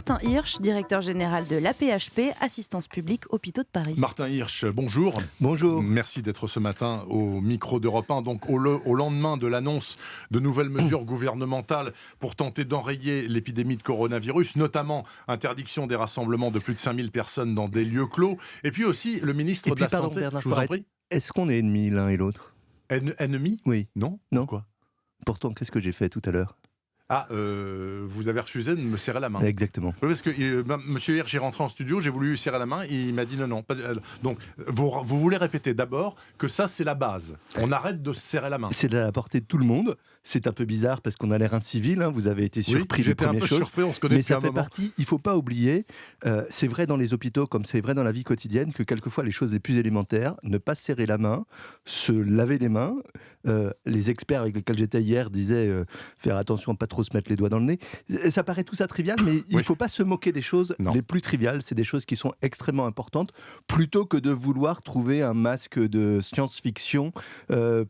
Martin Hirsch, directeur général de l'AP-HP, Assistance publique Hôpitaux de Paris. Martin Hirsch, bonjour. Bonjour. Merci d'être ce matin au micro d'Europe 1, donc au lendemain de l'annonce de nouvelles mesures gouvernementales pour tenter d'enrayer l'épidémie de coronavirus, notamment interdiction des rassemblements de plus de 5000 personnes dans des lieux clos, et puis aussi le ministre de la Santé. Bernard Je vous en prie. Est-ce qu'on est ennemis l'un et l'autre? Ennemi? Oui. Non. Non. Quoi? Pourtant, qu'est-ce que j'ai fait tout à l'heure? Vous avez refusé de me serrer la main. Exactement. Oui, parce que Monsieur Hirsch, j'ai rentré en studio, j'ai voulu lui serrer la main, il m'a dit non. Donc, vous voulez répéter d'abord que ça, c'est la base. On arrête de se serrer la main. C'est à la portée de tout le monde. C'est un peu bizarre parce qu'on a l'air incivil. Vous avez été surpris des premières choses. J'étais un peu surpris, on se connaît mais depuis un ça fait moment. partie. Il ne faut pas oublier, c'est vrai dans les hôpitaux comme c'est vrai dans la vie quotidienne, que quelquefois les choses les plus élémentaires, ne pas se serrer la main, se laver les mains. Les experts avec lesquels j'étais hier disaient faire attention à ne pas trop se mettre les doigts dans le nez. Ça paraît tout ça trivial, mais il ne faut pas se moquer des choses les plus triviales. C'est des choses qui sont extrêmement importantes, plutôt que de vouloir trouver un masque de science-fiction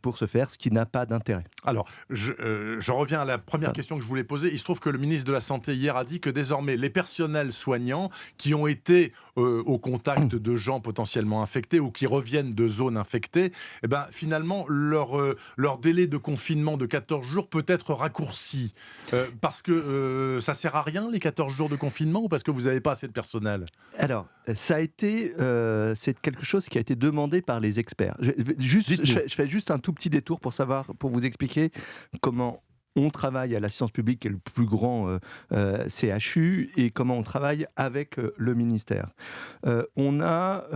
pour se faire, ce qui n'a pas d'intérêt. Alors, je reviens à la première question que je voulais poser. Il se trouve que le ministre de la Santé hier a dit que désormais les personnels soignants qui ont été au contact de gens potentiellement infectés ou qui reviennent de zones infectées, finalement leur délai de confinement de 14 jours peut être raccourci. Parce que ça sert à rien les 14 jours de confinement, ou parce que vous n'avez pas assez de personnel? Alors, ça a été, c'est quelque chose qui a été demandé par les experts. Je fais juste un tout petit détour pour vous expliquer comment on travaille à l'Assistance publique, qui est le plus grand CHU, et comment on travaille avec le ministère. On a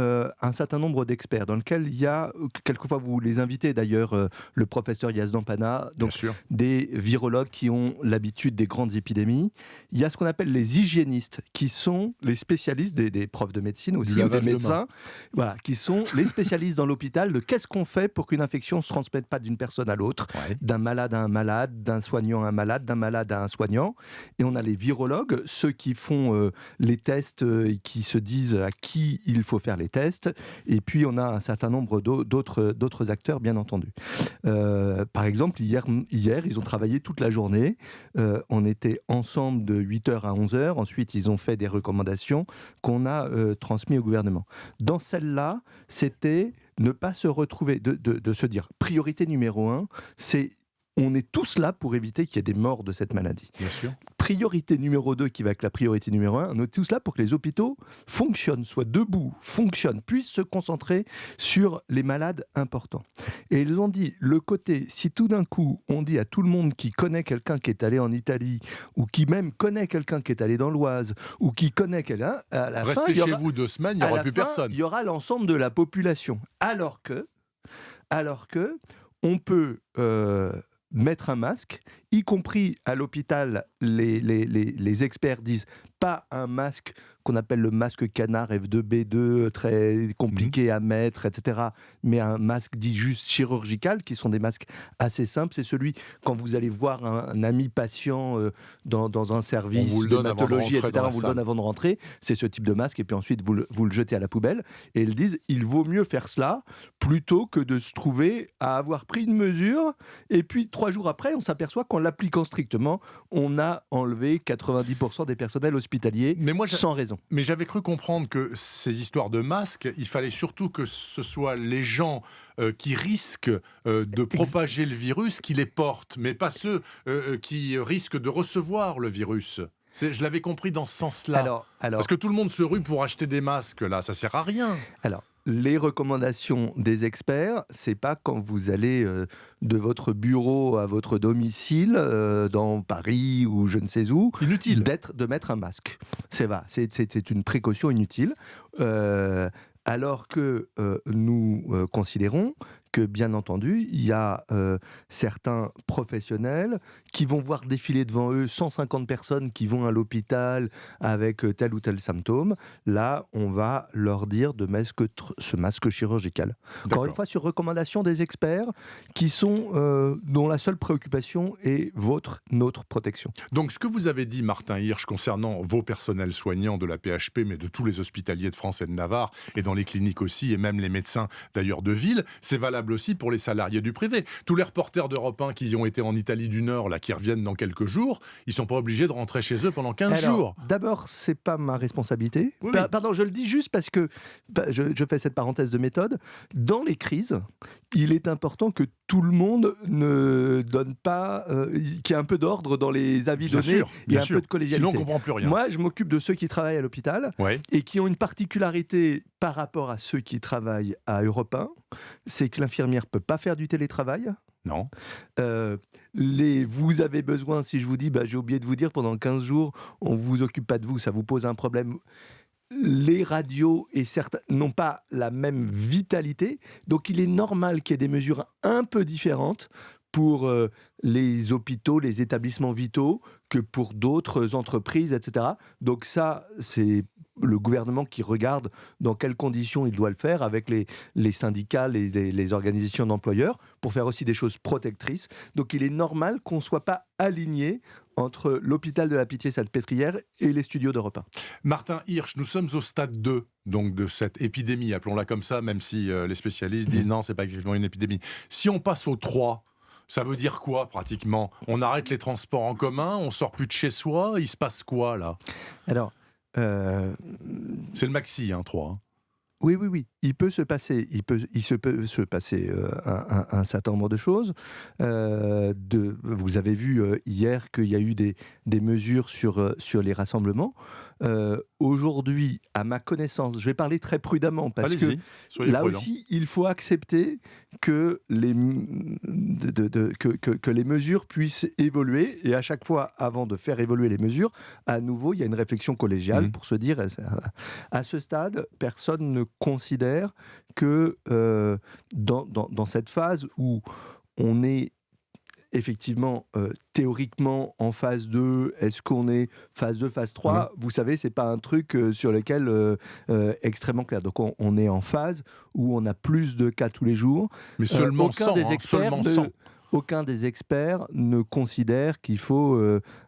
un certain nombre d'experts, dans lequel il y a, quelquefois vous les invitez d'ailleurs, le professeur Yazdan Pana, donc des virologues qui ont l'habitude des grandes épidémies. Il y a ce qu'on appelle les hygiénistes, qui sont les spécialistes, des profs de médecine aussi, ou des médecins, voilà, qui sont les spécialistes dans l'hôpital de qu'est-ce qu'on fait pour qu'une infection ne se transmette pas d'une personne à l'autre, d'un malade à un malade, d'un soignant à un malade, d'un malade à un soignant. Et on a les virologues, ceux qui font les tests et qui se disent à qui il faut faire les tests. Et puis on a un certain nombre d'autres acteurs, bien entendu. Par exemple, hier, ils ont travaillé toute la journée. On était ensemble de 8h à 11h. Ensuite, ils ont fait des recommandations qu'on a transmises au gouvernement. Dans celle-là, c'était ne pas se retrouver, de se dire priorité numéro 1, c'est on est tous là pour éviter qu'il y ait des morts de cette maladie. Bien sûr. Priorité numéro 2, qui va être la priorité numéro 1, on est tous là pour que les hôpitaux fonctionnent, soient debout, fonctionnent, puissent se concentrer sur les malades importants. Et ils ont dit, le côté, si tout d'un coup, on dit à tout le monde qui connaît quelqu'un qui est allé en Italie, ou qui même connaît quelqu'un qui est allé dans l'Oise, ou qui connaît quelqu'un, à la fin, restez chez vous 2 semaines, il n'y aura plus personne. Il y aura l'ensemble de la population. Alors que on peut mettre un masque, y compris à l'hôpital, les experts disent pas un masque qu'on appelle le masque canard F2B2, très compliqué à mettre, etc., mais un masque dit juste chirurgical, qui sont des masques assez simples. C'est celui, quand vous allez voir un ami patient dans un service de hématologie, etc., on vous le donne avant de rentrer, c'est ce type de masque, et puis ensuite vous le jetez à la poubelle, et ils disent, il vaut mieux faire cela, plutôt que de se trouver à avoir pris une mesure, et puis 3 jours après, on s'aperçoit qu'en l'appliquant strictement, on a enlevé 90% des personnels hospitaliers sans raison. Mais j'avais cru comprendre que ces histoires de masques, il fallait surtout que ce soit les gens qui risquent de propager le virus qui les portent, mais pas ceux qui risquent de recevoir le virus. Je l'avais compris dans ce sens-là. Parce que tout le monde se rue pour acheter des masques, là, ça sert à rien. Alors, les recommandations des experts, c'est pas quand vous allez de votre bureau à votre domicile, dans Paris ou je ne sais où, inutile de mettre un masque. C'est une précaution inutile. Alors que nous considérons que, bien entendu, il y a certains professionnels qui vont voir défiler devant eux 150 personnes qui vont à l'hôpital avec tel ou tel symptôme. Là, on va leur dire de mettre ce masque chirurgical. Encore une fois, sur recommandation des experts qui sont, dont la seule préoccupation est notre protection. Donc, ce que vous avez dit, Martin Hirsch, concernant vos personnels soignants de la PHP, mais de tous les hospitaliers de France et de Navarre, et dans les cliniques aussi, et même les médecins d'ailleurs de ville, c'est valable valable aussi pour les salariés du privé. Tous les reporters d'Europe 1 qui ont été en Italie du Nord, là, qui reviennent dans quelques jours, ils ne sont pas obligés de rentrer chez eux pendant 15 jours. D'abord, ce n'est pas ma responsabilité. Oui. Pardon, je le dis juste parce que, je fais cette parenthèse de méthode, dans les crises, il est important que tout le monde ne donne pas, qu'il y ait un peu d'ordre dans les avis donnés, il y a un peu de collégialité. Sinon, on ne comprend plus rien. Moi, je m'occupe de ceux qui travaillent à l'hôpital et qui ont une particularité par rapport à ceux qui travaillent à Europe 1, c'est que l'infirmière ne peut pas faire du télétravail. Non. Vous avez besoin, si je vous dis, j'ai oublié de vous dire, pendant 15 jours, on ne vous occupe pas de vous, ça vous pose un problème. Les radios et certains n'ont pas la même vitalité, donc il est normal qu'il y ait des mesures un peu différentes pour les hôpitaux, les établissements vitaux, que pour d'autres entreprises, etc. Donc ça, c'est le gouvernement qui regarde dans quelles conditions il doit le faire avec les syndicats, les organisations d'employeurs, pour faire aussi des choses protectrices. Donc il est normal qu'on ne soit pas aligné entre l'hôpital de la Pitié-Salpêtrière et les studios d'Europe 1. Martin Hirsch, nous sommes au stade 2 donc, de cette épidémie, appelons-la comme ça, même si les spécialistes disent non, ce n'est pas exactement une épidémie. Si on passe au 3, ça veut dire quoi pratiquement ? On arrête les transports en commun, on sort plus de chez soi, il se passe quoi là ? Alors, c'est le maxi, 3. Oui. Il peut se passer un certain nombre de choses. Vous avez vu hier qu'il y a eu des mesures sur les rassemblements. Aujourd'hui, à ma connaissance, je vais parler très prudemment parce que là aussi, il faut accepter que les mesures puissent évoluer, et à chaque fois, avant de faire évoluer les mesures, à nouveau, il y a une réflexion collégiale pour se dire, à ce stade, personne ne considère que dans cette phase où on est effectivement, théoriquement, en phase 2, est-ce qu'on est phase 2, phase 3 ? Vous savez, c'est pas un truc sur lequel extrêmement clair. Donc, on est en phase où on a plus de cas tous les jours. Mais seulement 100, aucun des experts ne considère qu'il faut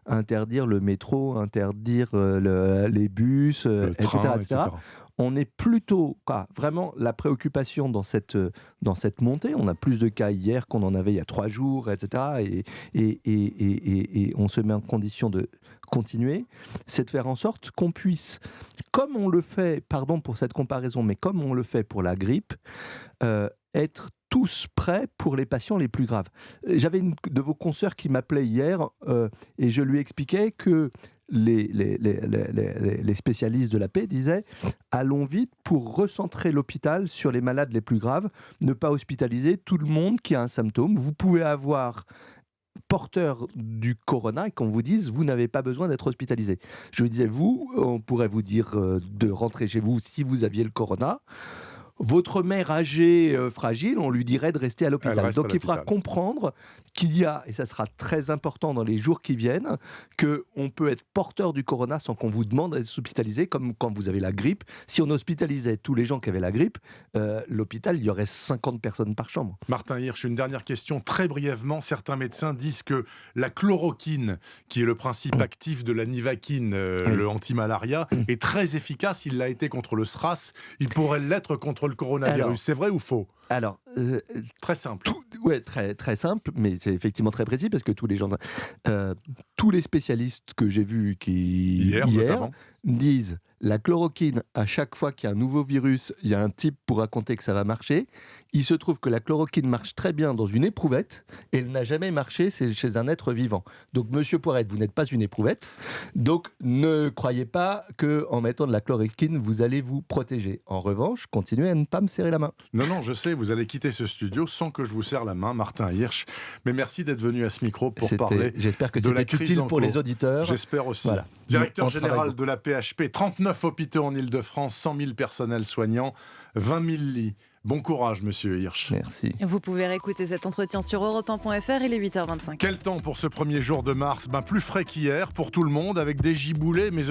interdire le métro, interdire les bus, etc. On est plutôt, vraiment, la préoccupation dans cette montée. On a plus de cas hier qu'on en avait il y a 3 jours, etc. Et on se met en condition de continuer. C'est de faire en sorte qu'on puisse, comme on le fait, pardon pour cette comparaison, mais comme on le fait pour la grippe, être tous prêts pour les patients les plus graves. J'avais une de vos consoeurs qui m'appelait hier et je lui expliquais que les spécialistes de la paix disaient « Allons vite pour recentrer l'hôpital sur les malades les plus graves, ne pas hospitaliser tout le monde qui a un symptôme. Vous pouvez avoir porteur du corona et qu'on vous dise vous n'avez pas besoin d'être hospitalisé. » Je lui disais, vous, on pourrait vous dire de rentrer chez vous si vous aviez le corona. Votre mère âgée, fragile, on lui dirait de rester à l'hôpital. Donc il faudra comprendre qu'il y a, et ça sera très important dans les jours qui viennent, qu'on peut être porteur du corona sans qu'on vous demande d'être hospitalisé, comme quand vous avez la grippe. Si on hospitalisait tous les gens qui avaient la grippe, l'hôpital, il y aurait 50 personnes par chambre. Martin Hirsch, une dernière question, très brièvement. Certains médecins disent que la chloroquine, qui est le principe actif de la nivaquine, le antimalaria, est très efficace. Il l'a été contre le SRAS. Il pourrait l'être contre le coronavirus. Alors, c'est vrai ou faux ? Alors, très simple. Très, très simple, mais c'est effectivement très précis parce que tous les spécialistes que j'ai vus hier disent la chloroquine, à chaque fois qu'il y a un nouveau virus, il y a un type pour raconter que ça va marcher. Il se trouve que la chloroquine marche très bien dans une éprouvette et elle n'a jamais marché chez un être vivant. Donc, monsieur Poirette, vous n'êtes pas une éprouvette. Donc, ne croyez pas qu'en mettant de la chloroquine, vous allez vous protéger. En revanche, continuez à ne pas me serrer la main. Non, je sais, vous allez quitter ce studio sans que je vous serre la main, Martin Hirsch. Mais merci d'être venu à ce micro pour parler. J'espère que c'était utile pour les auditeurs. J'espère aussi. Voilà. Directeur général de la PHP, 39 hôpitaux en Ile-de-France, 100 000 personnels soignants, 20 000 lits. Bon courage, monsieur Hirsch. Merci. Vous pouvez réécouter cet entretien sur europe1.fr, il est 8h25. Quel temps pour ce premier jour de mars ? Plus frais qu'hier pour tout le monde, avec des giboulées, mais